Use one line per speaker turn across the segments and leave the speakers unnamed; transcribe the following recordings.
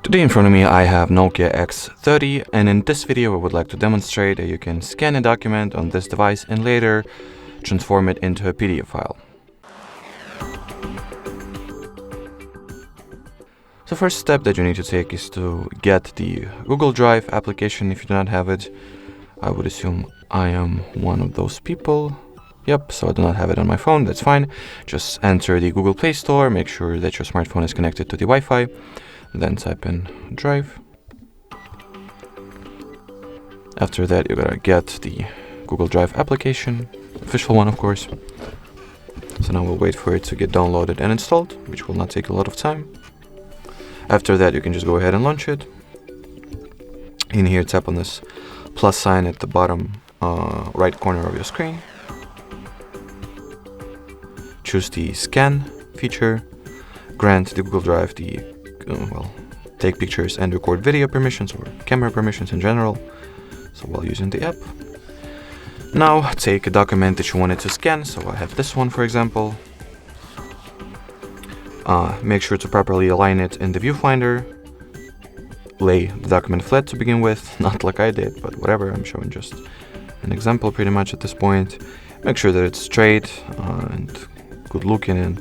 Today in front of me I have NOKIA X30, and in this video I would like to demonstrate that you can scan a document on this device and later transform it into a PDF file. The first step that you need to take is to get the Google Drive application if you do not have it. I would assume I am one of those people. Yep, so I do not have it on my phone, that's fine. Just enter the Google Play Store, make sure that your smartphone is connected to the Wi-Fi, then type in Drive. After that, you're gonna get the Google Drive application, official one of course. So now we'll wait for it to get downloaded and installed, which will not take a lot of time. After that, you can just go ahead and launch it. In here, tap on this plus sign at the bottom right corner of your screen. Choose the scan feature, grant the Google Drive the take pictures and record video permissions or camera permissions in general, so while using the app. Now take a document that you wanted to scan, so I have this one for example. Make sure to properly align it in the viewfinder. Lay the document flat to begin with, not like I did, but whatever, I'm showing just an example pretty much at this point. Make sure that it's straight and good looking and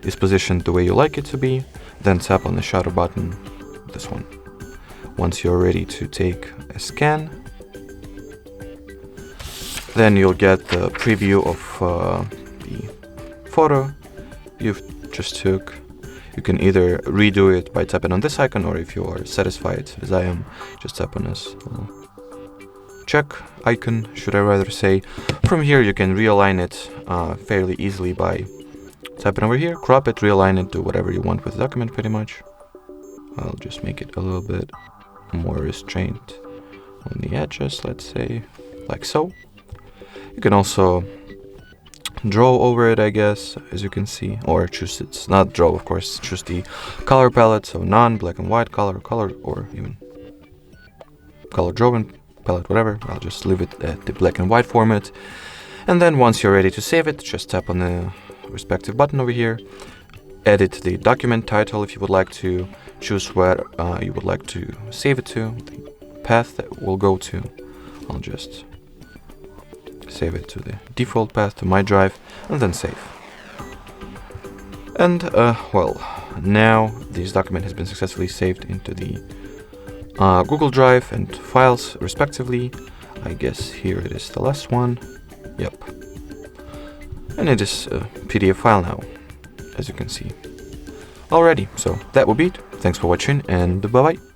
is positioned the way you like it to be. Then tap on the shutter button, this one. Once you're ready to take a scan, then you'll get the preview of the photo you've just took. You can either redo it by tapping on this icon, or if you are satisfied, as I am, just tap on this little check icon, should I rather say. From here you can realign it fairly easily by tapping over here, crop it, realign it, do whatever you want with the document pretty much. I'll just make it a little bit more restrained on the edges, let's say, like so. You can also draw over it, I guess, as you can see, or choose, it's not draw of course, choose the color palette, so none, black and white color, or even color drawing palette, whatever. I'll just leave it at the black and white format. And then once you're ready to save it, just tap on the respective button over here, edit the document title if you would like to, choose where you would like to save it to, the path that will go to. I'll just save it to the default path, to my drive, and then save. And now this document has been successfully saved into the Google Drive and files respectively. I guess here it is the last one. Yep. And it is a PDF file now, as you can see. Alrighty, so that will be it. Thanks for watching, and bye bye.